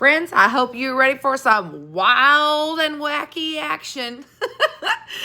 Friends, I hope you're ready for some wild and wacky action.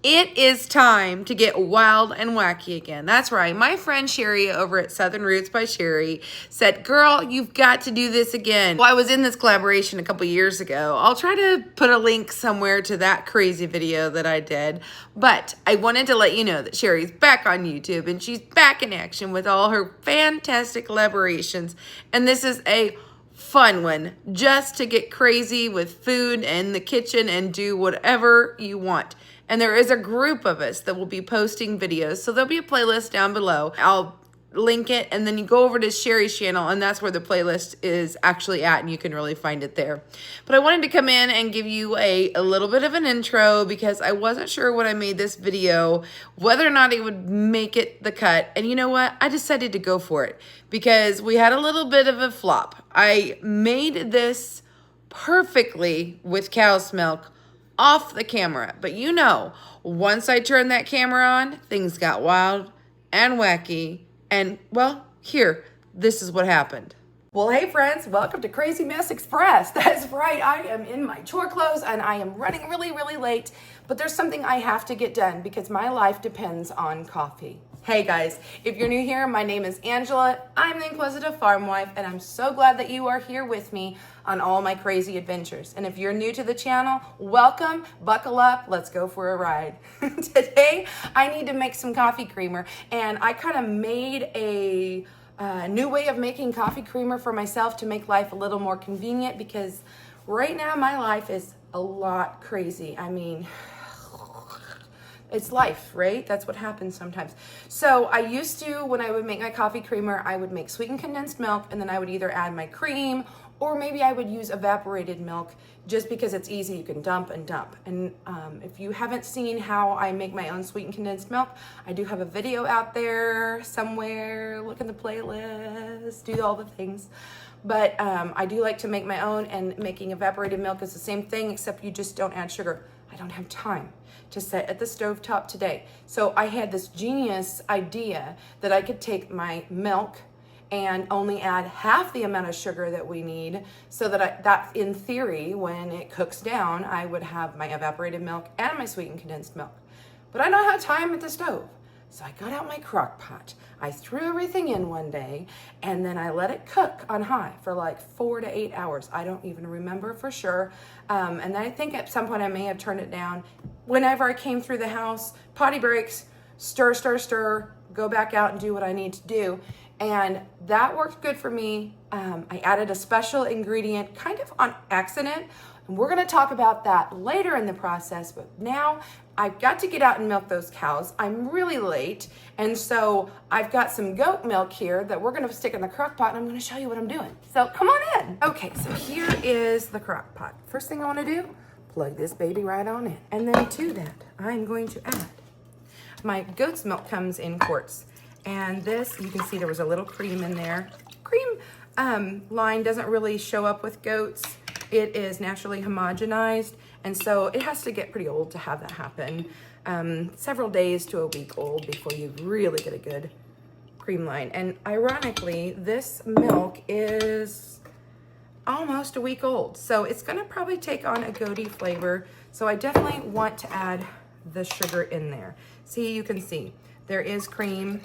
It is time to get wild and wacky again. That's right. My friend Sheri over at Southern Roots by Sheri said, girl, you've got to do this again. Well, I was in this collaboration a couple years ago. I'll try to put a link somewhere to that crazy video that I did. But I wanted to let you know that Sheri's back on YouTube and she's back in action with all her fantastic collaborations. And this is a fun one just to get crazy with food in the kitchen and do whatever you want. And there is a group of us that will be posting videos, so there'll be a playlist down below. I'll link it, and then you go over to Sheri's channel, and that's where the playlist is actually at, and you can really find it there. But I wanted to come in and give you a little bit of an intro because I wasn't sure when I made this video whether or not it would make it the cut. And you know what? I decided to go for it because we had a little bit of a flop. I made this perfectly with cow's milk off the camera, but you know, once I turned that camera on, things got wild and wacky. And, well, here, this is what happened. Well, hey friends, welcome to Crazy Mess Express. That's right, I am in my chore clothes and I am running really late, but there's something I have to get done because my life depends on coffee. Hey guys, if you're new here, my name is Angela. I'm the Inquisitive Farm Wife, and I'm so glad that you are here with me on all my crazy adventures. And if you're new to the channel, welcome, buckle up, let's go for a ride. Today, I need to make some coffee creamer, and I kind of made a new way of making coffee creamer for myself to make life a little more convenient because right now my life is a lot crazy. I mean, it's life, right? That's what happens sometimes. So I used to, when I would make my coffee creamer, I would make sweetened condensed milk, and then I would either add my cream or maybe I would use evaporated milk just because it's easy. You can dump and dump. And if you haven't seen how I make my own sweetened condensed milk, I do have a video out there somewhere. Look in the playlist, do all the things. But I do like to make my own, and making evaporated milk is the same thing, except you just don't add sugar. I don't have time to sit at the stovetop today. So I had this genius idea that I could take my milk and only add half the amount of sugar that we need, so that in theory, when it cooks down, I would have my evaporated milk and my sweetened condensed milk. But I don't have time at the stove. So I got out my crock pot. I threw everything in one day, and then I let it cook on high for like 4 to 8 hours. I don't even remember for sure. And then I think at some point I may have turned it down. Whenever I came through the house, potty breaks, stir, go back out and do what I need to do. And that worked good for me. I added a special ingredient kind of on accident. And we're gonna talk about that later in the process, but now I've got to get out and milk those cows. I'm really late, and so I've got some goat milk here that we're gonna stick in the crock pot, and I'm gonna show you what I'm doing. So come on in. Okay, so here is the crock pot. First thing I wanna do, plug this baby right on in. And then to that, I'm going to add, my goat's milk comes in quarts. And this, you can see there was a little cream in there. Cream line doesn't really show up with goats. It is naturally homogenized, and so it has to get pretty old to have that happen. Several days to a week old before you really get a good cream line. And ironically, this milk is almost a week old, so it's gonna probably take on a goaty flavor. So I definitely want to add the sugar in there. See, you can see there is cream,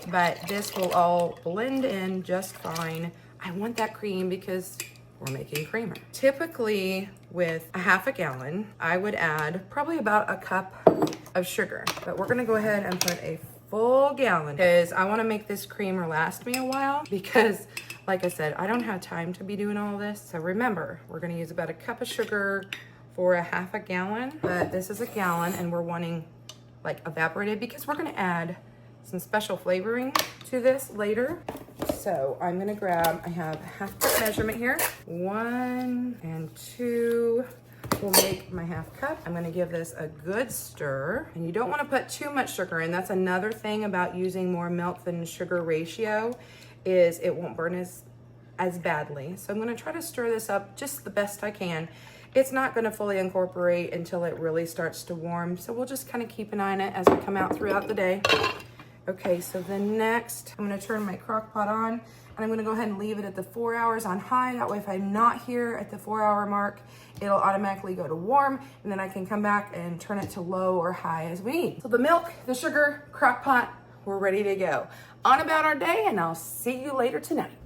but this will all blend in just fine. I want that cream because we're making creamer. Typically with a half a gallon, I would add probably about a cup of sugar, but we're gonna go ahead and put a full gallon because I wanna make this creamer last me a while because, like I said, I don't have time to be doing all this. So remember, we're gonna use about a cup of sugar for a half a gallon, but this is a gallon, and we're wanting like evaporated because we're gonna add some special flavoring to this later. So I'm gonna grab, I have half cup measurement here. 1 and 2 will make my half cup. I'm gonna give this a good stir. And you don't wanna put too much sugar in. That's another thing about using more milk than sugar ratio, is it won't burn as badly. So I'm gonna try to stir this up just the best I can. It's not gonna fully incorporate until it really starts to warm. So we'll just kind of keep an eye on it as we come out throughout the day. Okay, so then next, I'm gonna turn my crock pot on, and I'm gonna go ahead and leave it at the 4 hours on high. That way, if I'm not here at the 4 hour mark, it'll automatically go to warm, and then I can come back and turn it to low or high as we need. So the milk, the sugar, crock pot, we're ready to go. On about our day, and I'll see you later tonight.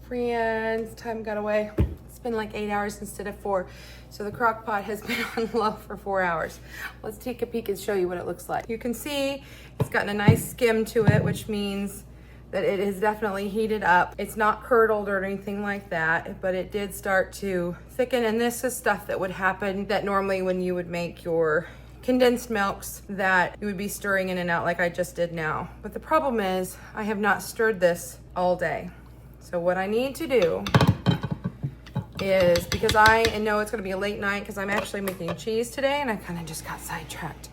Friends, time got away. It's been like 8 hours instead of 4. So the crock pot has been on low for 4 hours. Let's take a peek and show you what it looks like. You can see it's gotten a nice skim to it, which means that it is definitely heated up. It's not curdled or anything like that, but it did start to thicken. And this is stuff that would happen that normally when you would make your condensed milks that you would be stirring in and out like I just did now. But the problem is I have not stirred this all day. So what I need to do is, because I know it's gonna be a late night because I'm actually making cheese today and I kind of just got sidetracked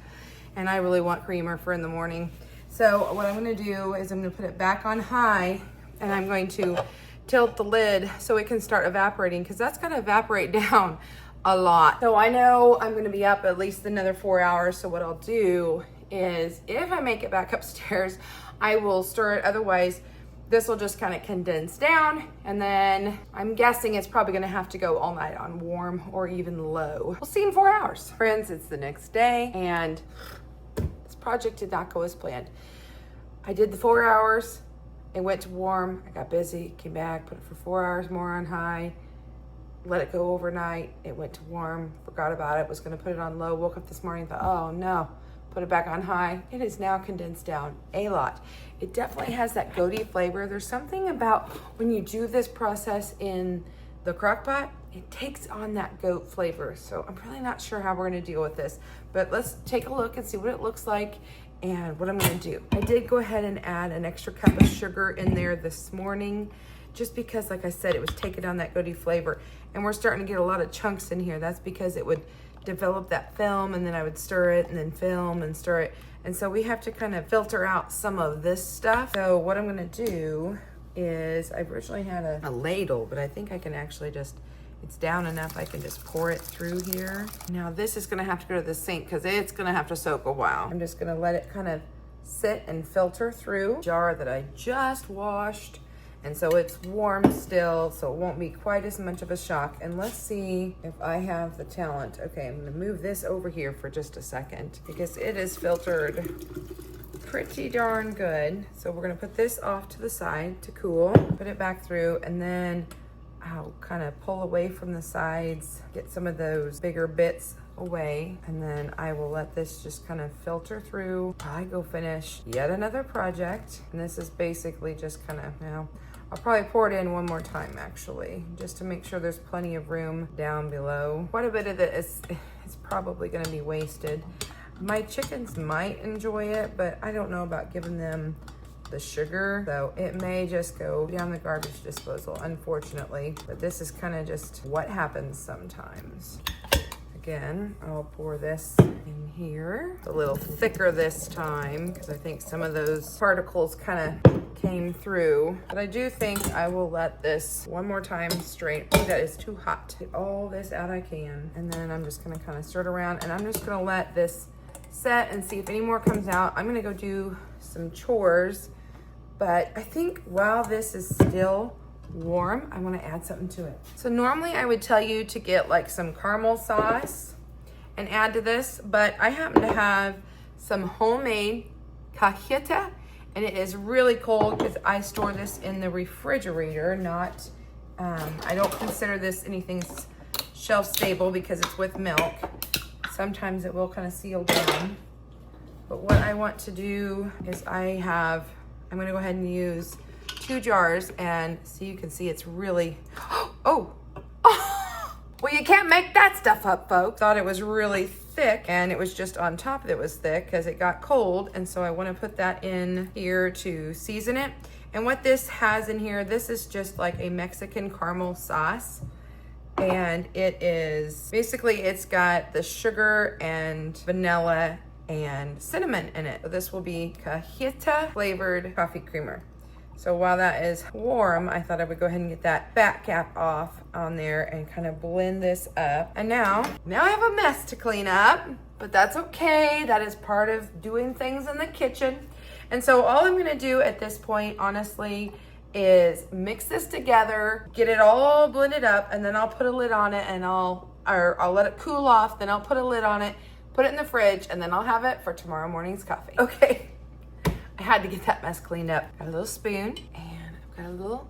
and I really want creamer for in the morning. So what I'm gonna do is I'm gonna put it back on high and I'm going to tilt the lid so it can start evaporating, because that's gonna evaporate down a lot. So I know I'm gonna be up at least another 4 hours. So what I'll do is if I make it back upstairs, I will stir it. Otherwise, this will just kind of condense down, and then I'm guessing it's probably gonna have to go all night on warm or even low. We'll see in 4 hours. Friends, it's the next day, and this project did not go as planned. I did the 4 hours, it went to warm, I got busy, came back, put it for 4 hours more on high, let it go overnight, it went to warm, forgot about it, was gonna put it on low, woke up this morning and thought, oh no, put it back on high. It is now condensed down a lot. It definitely has that goaty flavor. There's something about when you do this process in the crock pot, it takes on that goat flavor. So I'm really not sure how we're gonna deal with this, but let's take a look and see what it looks like and what I'm gonna do. I did go ahead and add an extra cup of sugar in there this morning, just because, like I said, it was taking on that goaty flavor. And we're starting to get a lot of chunks in here. That's because it would develop that film, and then I would stir it and then film and stir it. And so we have to kind of filter out some of this stuff. So what I'm gonna do is, I originally had a ladle, but I think I can actually just, it's down enough, I can just pour it through here. Now this is gonna have to go to the sink because it's gonna have to soak a while. I'm just gonna let it kind of sit and filter through. Jar that I just washed. And so it's warm still, so it won't be quite as much of a shock. And let's see if I have the talent. Okay, I'm gonna move this over here for just a second because it is filtered pretty darn good. So we're gonna put this off to the side to cool, put it back through, and then I'll kind of pull away from the sides, get some of those bigger bits away, and then I will let this just kind of filter through. I go finish yet another project, and this is basically just kind of, you know, I'll probably pour it in one more time actually, just to make sure there's plenty of room down below. Quite a bit of it is probably gonna be wasted. My chickens might enjoy it, but I don't know about giving them the sugar, so it may just go down the garbage disposal, unfortunately. But this is kind of just what happens sometimes. Again, I'll pour this in here. It's a little thicker this time because I think some of those particles kind of came through. But I do think I will let this one more time strain. Oh, that is too hot. Get all this out I can. And then I'm just gonna kind of stir it around, and I'm just gonna let this set and see if any more comes out. I'm gonna go do some chores, but I think while this is still warm, I want to add something to it. So normally I would tell you to get like some caramel sauce and add to this, but I happen to have some homemade cajeta, and it is really cold because I store this in the refrigerator. Not, I don't consider this anything shelf stable because it's with milk. Sometimes it will kind of seal down. But what I want to do is I'm gonna go ahead and use 2 jars, and so you can see it's really, oh, well, you can't make that stuff up, folks. Thought it was really thick, and it was just on top of it was thick because it got cold, and so I want to put that in here to season it. And what this has in here, this is just like a Mexican caramel sauce, and it is basically, it's got the sugar and vanilla and cinnamon in it. So this will be cajeta flavored coffee creamer. So while that is warm, I thought I would go ahead and get that back cap off on there and kind of blend this up. And now I have a mess to clean up, but that's okay. That is part of doing things in the kitchen. And so all I'm gonna do at this point, honestly, is mix this together, get it all blended up, and then I'll put a lid on it and I'll let it cool off, then I'll put a lid on it, put it in the fridge, and then I'll have it for tomorrow morning's coffee. Okay, I had to get that mess cleaned up. Got a little spoon, and I've got a little,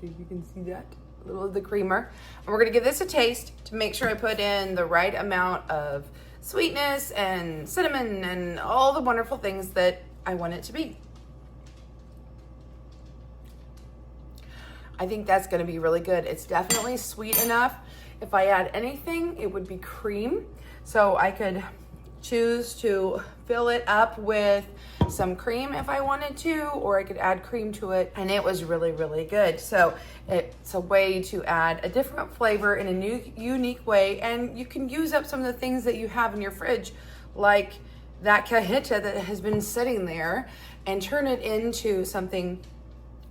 see if you can see that, a little of the creamer. And we're gonna give this a taste to make sure I put in the right amount of sweetness and cinnamon and all the wonderful things that I want it to be. I think that's gonna be really good. It's definitely sweet enough. If I add anything, it would be cream. So I could choose to fill it up with some cream if I wanted to, or I could add cream to it, and it was really, really good. So it's a way to add a different flavor in a new, unique way, and you can use up some of the things that you have in your fridge, like that cajeta that has been sitting there, and turn it into something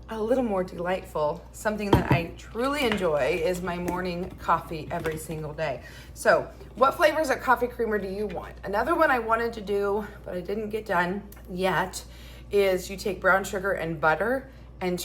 a little more delightful. Something that I truly enjoy is my morning coffee every single day. So what flavors of coffee creamer do you want? Another one I wanted to do, but I didn't get done yet, is you take brown sugar and butter and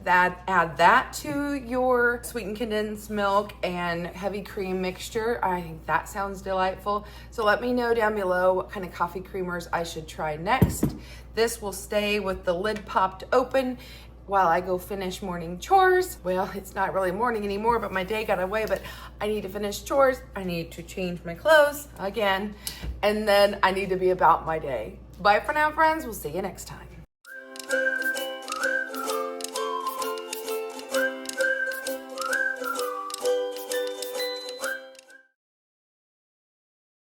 add that to your sweetened condensed milk and heavy cream mixture. I think that sounds delightful. So let me know down below what kind of coffee creamers I should try next. This will stay with the lid popped open while I go finish morning chores. Well, it's not really morning anymore, but my day got away, but I need to finish chores. I need to change my clothes again, and then I need to be about my day. Bye for now, friends. We'll see you next time.